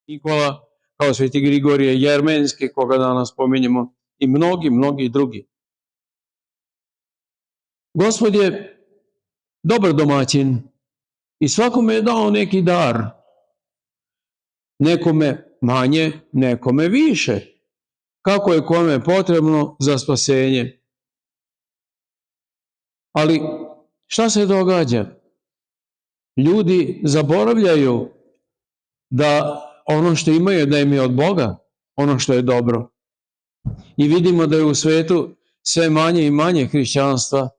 Nikola, kao sveti Grigorije Jermenski, koga danas spominjemo, i mnogi drugi. Gospod je dobar domaćin i svakome je dao neki dar. Nekome manje, nekome više. Kako je kome potrebno za spasenje. Ali šta se događa? Ljudi zaboravljaju da ono što imaju da im je od Boga, ono što je dobro. I vidimo da je u svetu sve manje i manje hrišćanstva,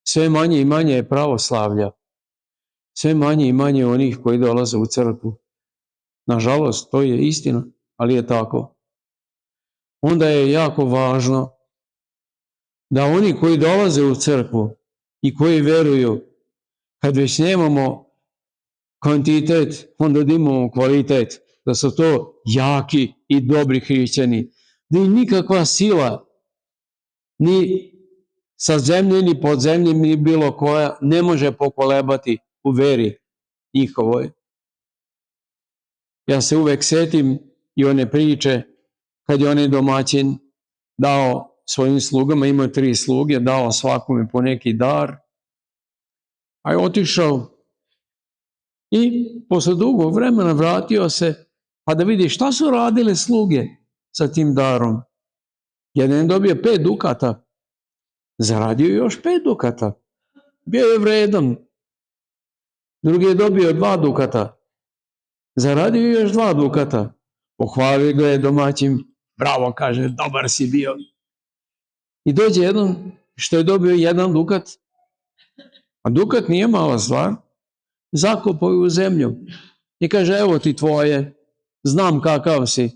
sve manje i manje je pravoslavlja, sve manje i manje onih koji dolaze u crkvu. Nažalost, to je istina, ali je tako. Onda je jako važno da oni koji dolaze u crkvu i koji veruju, kad već nemamo kvantitet, onda da imamo kvalitet, da su to jaki i dobri hrišćani, da im nikakva sila, ni sa zemlje, ni pod zemlje, ni bilo koja, ne može pokolebati u veri njihovoj. Ja se uvek setim i one priče kad je onaj domaćin dao svojim slugama, imao 3 sluge, dao svakome po neki dar, a je otišao i posle dugog vremena vratio se pa da vidi šta su radile sluge sa tim darom. Jedan je dobio 5 dukata, zaradio još 5 dukata, bio je vredan. Drugi je dobio 2 dukata, zaradio još 2 dukata. Pohvalio ga je domaćin, bravo, kaže, dobar si bio. I dođe jedan što je dobio 1 dukat, a dukat nije mala stvar, zakopao je u zemlju i kaže, evo ti tvoje, znam kakav si,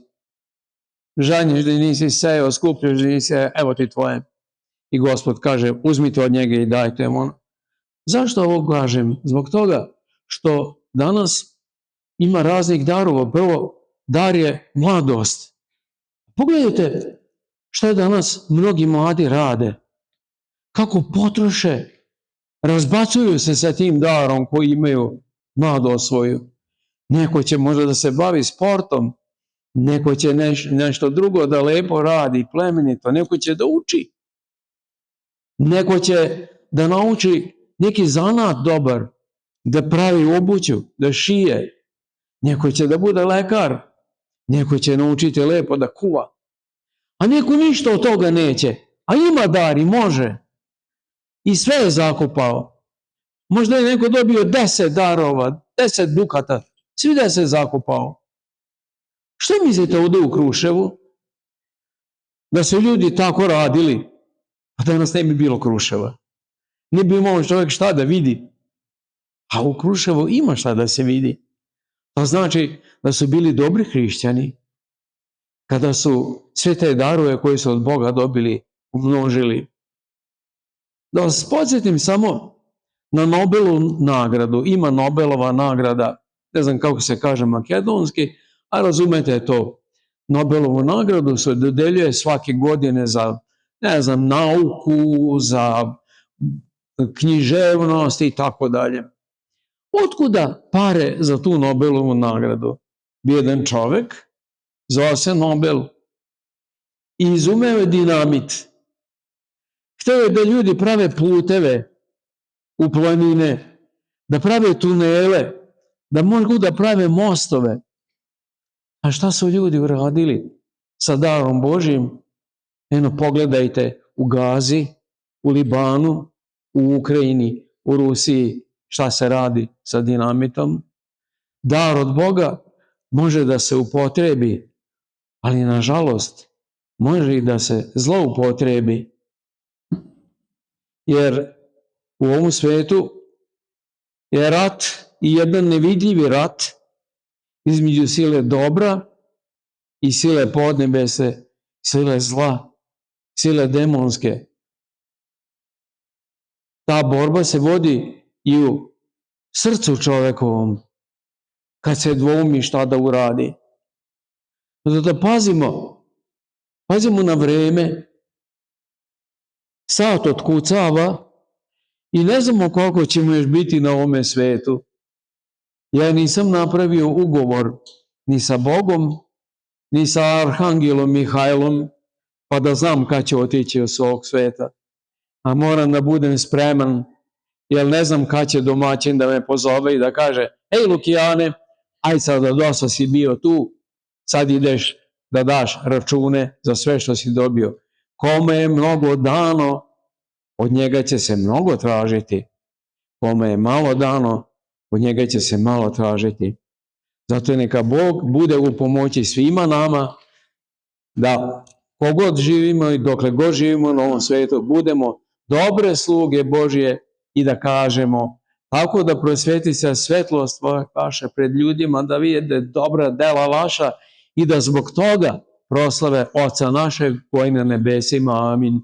žanješ da nisi sejao, skupljaš da nisi sejao, evo ti tvoje. I Gospod kaže, uzmite od njega i dajte mu. Zašto ovo kažem? Zbog toga što danas ima raznih darova. Prvo, dar je mladost. Pogledajte šta danas mnogi mladi rade. Kako potroše, razbacuju se sa tim darom koji imaju mladost svoju. Neko će možda da se bavi sportom, neko će nešto drugo da lepo radi, plemenito, neko će da uči. Neko će da nauči neki zanat dobar, da pravi obuću, da šije. Neko će da bude lekar, neko će naučiti lepo da kuva. A neko ništa od toga neće, a ima dar i može. I sve je zakopao. Možda je neko dobio 10 darova, 10 dukata, svi 10 zakopao. Što mislite ovde u Kruševu? Da su ljudi tako radili, a danas ne bi bilo Kruševa. Ne bi imao čovjek šta da vidi. A u Kruševu ima šta da se vidi. To znači da su bili dobri hrišćani, kada su sve te darove koje su od Boga dobili umnožili. Da vas podsjetim samo na Nobelovu nagradu. Ima Nobelova nagrada, ne znam kako se kaže makedonski, a razumete to. Nobelovu nagradu se dodeljuje svake godine za, ne znam, nauku, za književnost i tako dalje. Otkuda pare za tu Nobelovu nagradu? Bio jedan čovek, zvao se Nobel, i izumeo je dinamit. Hteo je da ljudi prave puteve u planine, da prave tunele, da mogu da prave mostove. A šta su ljudi uradili sa darom Božjim? Eno, pogledajte u Gazi, u Libanu, u Ukrajini, u Rusiji, šta se radi sa dinamitom. Dar od Boga može da se upotrebi, ali nažalost može i da se zloupotrebi. Jer u ovom svetu je rat i jedan nevidljivi rat između sile dobra i sile podnebese, sile zla, sile demonske. Ta borba se vodi i u srcu čovekovom, kad se dvoumi šta da uradi. Zato da pazimo na vreme, sat otkucava i ne znamo koliko ćemo još biti na ovome svetu. Ja nisam napravio ugovor ni sa Bogom, ni sa Arhangelom Mihajlom, pa da znam kad ću otići od svog sveta. A moram da budem spreman, jer ne znam kad će domaćin da me pozove i da kaže: "Ej Lukijane, aj sada dosta si bio tu, sad ideš da daš račune za sve što si dobio. Kome je mnogo dano, od njega će se mnogo tražiti. Kome je malo dano, od njega će se malo tražiti." Zato neka Bog bude u pomoći svima nama, da kogod živimo i dokle god živimo na ovom svetu, budemo dobre sluge Božje i da kažemo: "Tako da prosveti se svetlost vaša pred ljudima, da vide dobra dela vaša i da zbog toga proslave Oca našeg koji je na nebesima." Amin.